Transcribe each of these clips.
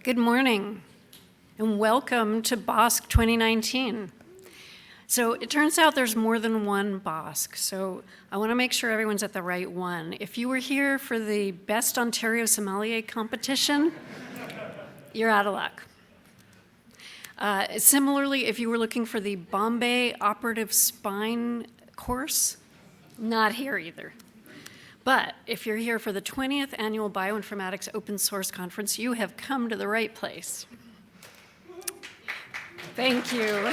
Good morning, and welcome to BOSC 2019. So it turns out there's more than one BOSC, so I want to make sure everyone's at the right one. If you were here for the Best Ontario Sommelier competition, you're out of luck. Similarly, if you were looking for the Bombay Operative Spine course, not here either. But if you're here for the 20th Annual Bioinformatics Open Source Conference, you have come to the right place. Thank you.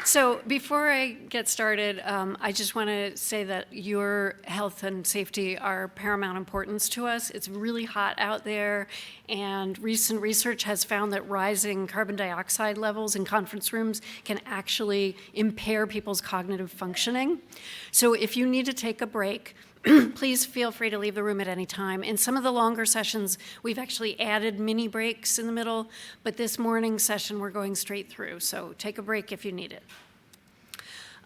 So before I get started, I just want to say that your health and safety are paramount importance to us. It's really hot out there, and recent research has found that rising carbon dioxide levels in conference rooms can actually impair people's cognitive functioning. So if you need to take a break, please feel free to leave the room at any time. In some of the longer sessions, we've actually added mini breaks in the middle, but this morning's session, we're going straight through, so take a break if you need it.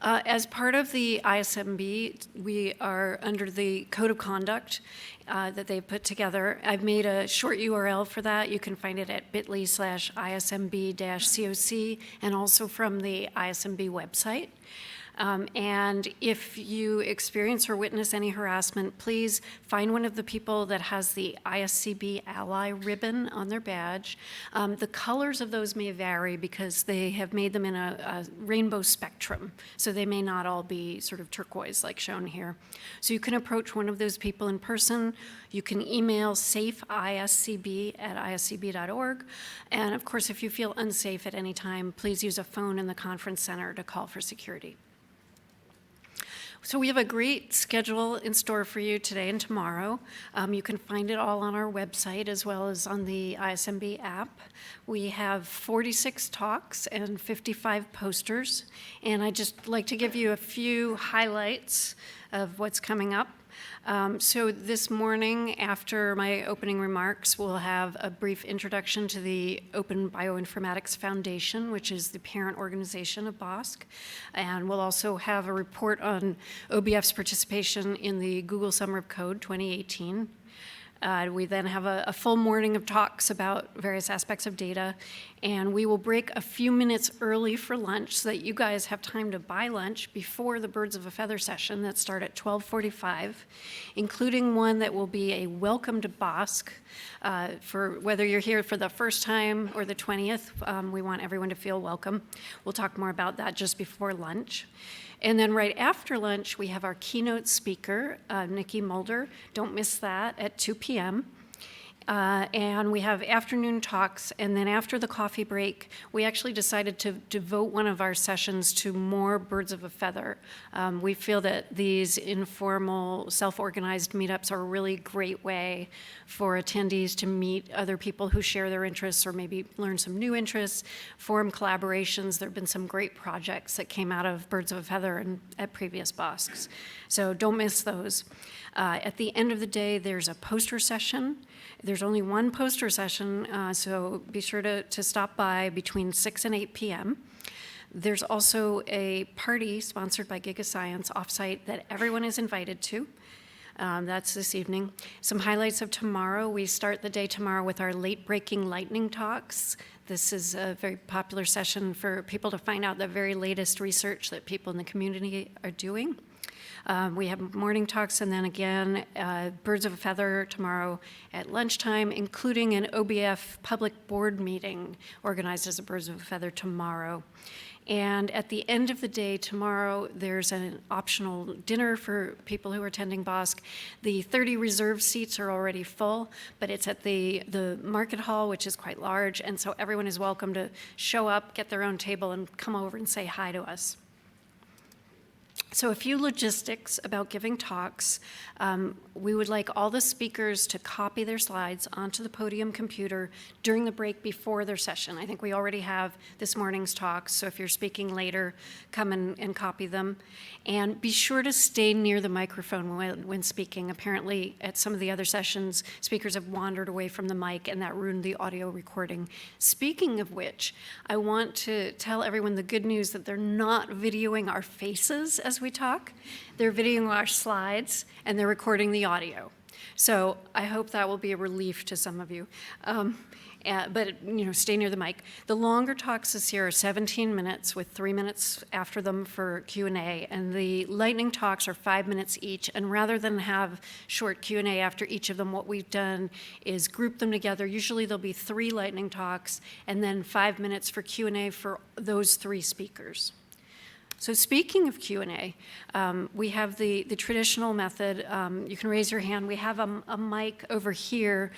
As part of the ISMB, we are under the code of conduct that they've put together. I've made a short URL for that. You can find it at bit.ly/ISMB-COC and also from the ISMB website. And if you experience or witness any harassment, please find one of the people that has the ISCB ally ribbon on their badge. The colors of those may vary because they have made them in a rainbow spectrum, so they may not all be sort of turquoise like shown here. So you can approach one of those people in person. You can email safeiscb@iscb.org. And of course, if you feel unsafe at any time, please use a phone in the conference center to call for security. So we have a great schedule in store for you today and tomorrow. You can find it all on our website as well as on the ISMB app. We have 46 talks and 55 posters, and I'd just like to give you a few highlights of what's coming up. So this morning, after my opening remarks, we'll have a brief introduction to the Open Bioinformatics Foundation, which is the parent organization of BOSC. And we'll also have a report on OBF's participation in the Google Summer of Code 2018. We then have a full morning of talks about various aspects of data, and we will break a few minutes early for lunch so that you guys have time to buy lunch before the Birds of a Feather session that start at 12:45, including one that will be a welcome to BOSC. For whether you're here for the first time or the 20th, we want everyone to feel welcome. We'll talk more about that just before lunch. And then right after lunch, we have our keynote speaker, Nikki Mulder. Don't miss that at 2 p.m. And we have afternoon talks, and then after the coffee break, we actually decided to devote one of our sessions to more birds of a feather. We feel that these informal, self-organized meetups are a really great way for attendees to meet other people who share their interests or maybe learn some new interests, form collaborations. There have been some great projects that came out of Birds of a Feather and at previous BOSCs. So don't miss those. At the end of the day, there's a poster session. There's only one poster session, so be sure to stop by between 6 and 8 p.m. There's also a party sponsored by GigaScience offsite that everyone is invited to. That's this evening. Some highlights of tomorrow. We start the day tomorrow with our late-breaking lightning talks. This is a very popular session for people to find out the very latest research that people in the community are doing. We have morning talks, and then again, Birds of a Feather tomorrow at lunchtime, including an OBF public board meeting organized as a Birds of a Feather tomorrow. And at the end of the day tomorrow, there's an optional dinner for people who are attending BOSC. The 30 reserved seats are already full, but it's at the market hall, which is quite large, and so everyone is welcome to show up, get their own table, and come over and say hi to us. So a few logistics about giving talks. We would like all the speakers to copy their slides onto the podium computer during the break before their session. I think we already have this morning's talks, so if you're speaking later, come and copy them. And be sure to stay near the microphone when speaking. Apparently, at some of the other sessions, speakers have wandered away from the mic, and that ruined the audio recording. Speaking of which, I want to tell everyone the good news that they're not videoing our faces as we talk. They're videoing our slides, and they're recording the audio. So I hope that will be a relief to some of you. But stay near the mic. The longer talks this year are 17 minutes with 3 minutes after them for Q&A, and the lightning talks are 5 minutes each. And rather than have short Q&A after each of them, what we've done is group them together. Usually there'll be 3 lightning talks and then 5 minutes for Q&A for those 3 speakers. So speaking of Q&A, we have the traditional method. You can raise your hand. We have a mic over here.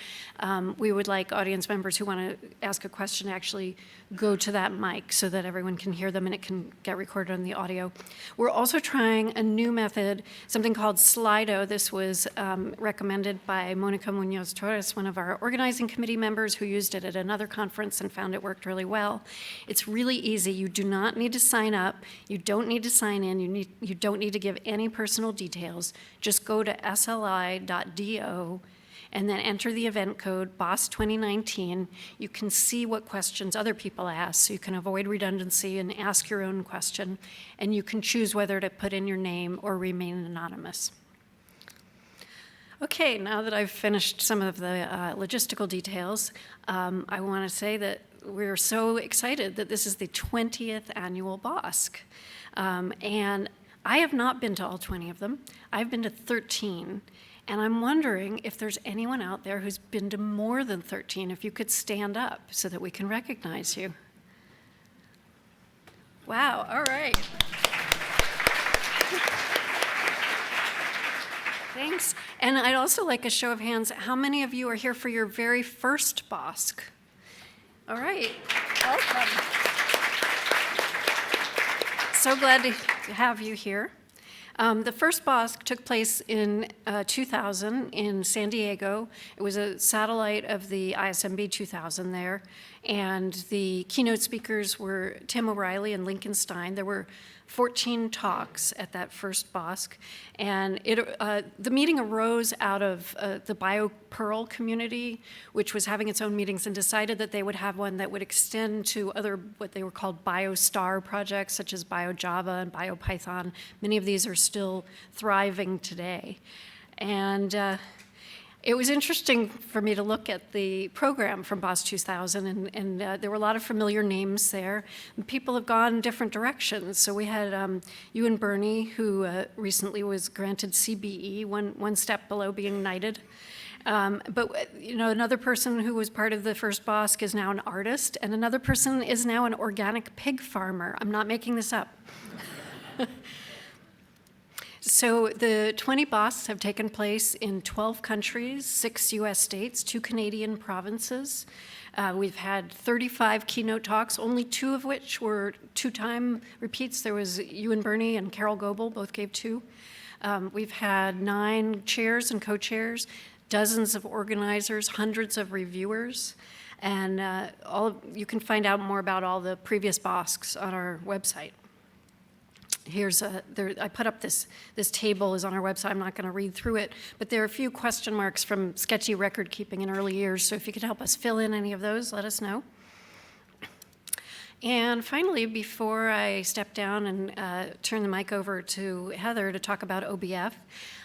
We would like audience members who want to ask a question to actually go to that mic so that everyone can hear them and it can get recorded on the audio. We're also trying a new method, something called Slido. This was recommended by Monica Munoz Torres, one of our organizing committee members who used it at another conference and found it worked really well. It's really easy. You do not need to sign up. You don't need to sign in. You don't need to give any personal details. Just go to sli.do and then enter the event code, BOSC 2019. You can see what questions other people ask, so you can avoid redundancy and ask your own question, and you can choose whether to put in your name or remain anonymous. Okay, now that I've finished some of the logistical details, I want to say that we're so excited that this is the 20th annual BOSC. And I have not been to all 20 of them. I've been to 13. And I'm wondering if there's anyone out there who's been to more than 13, if you could stand up so that we can recognize you. Wow, all right. Thanks. And I'd also like a show of hands. How many of you are here for your very first BOSC? All right, welcome. So glad to have you here. The first BOSC took place in 2000 in San Diego. It was a satellite of the ISMB 2000 there, and the keynote speakers were Tim O'Reilly and Lincoln Stein. There were 14 talks at that first BOSC, and the meeting arose out of the BioPearl community, which was having its own meetings, and decided that they would have one that would extend to other, what they were called BioStar projects, such as BioJava and BioPython. Many of these are still thriving today. And it was interesting for me to look at the program from BOSC 2000, and there were a lot of familiar names there. And people have gone different directions. So we had Ewan Burney, who recently was granted CBE, one step below being knighted. But another person who was part of the first BOSC is now an artist, and another person is now an organic pig farmer. I'm not making this up. So the 20 BOSCs have taken place in 12 countries, 6 US states, 2 Canadian provinces. We've had 35 keynote talks, only 2 of which were 2-time repeats. There was Ewan Burney and Carol Goebel, both gave 2. We've had 9 chairs and co-chairs, dozens of organizers, hundreds of reviewers, and you can find out more about all the previous BOSCs on our website. I put up this table is on our website. I'm not going to read through it, but there are a few question marks from sketchy record keeping in early years. So if you could help us fill in any of those, let us know. And finally, before I step down and turn the mic over to Heather to talk about OBF,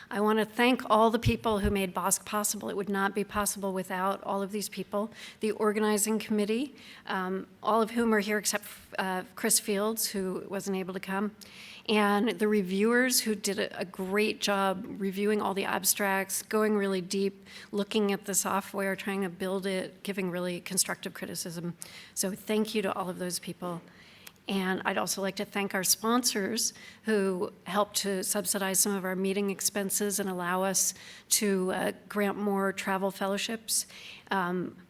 I want to thank all the people who made BOSC possible. It would not be possible without all of these people. The organizing committee, all of whom are here except Chris Fields, who wasn't able to come, and the reviewers who did a great job reviewing all the abstracts, going really deep, looking at the software, trying to build it, giving really constructive criticism. So thank you to all of those people. And I'd also like to thank our sponsors who helped to subsidize some of our meeting expenses and allow us to grant more travel fellowships.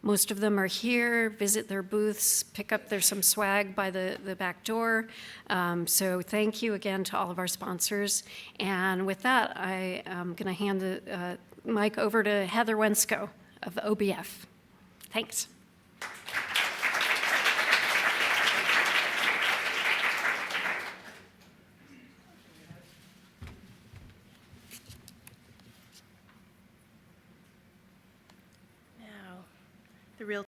Most of them are here. Visit their booths, pick up, there's some swag by the back door. So thank you again to all of our sponsors. And with that, I am going to hand the mic over to Heather Wensko of OBF. Thanks.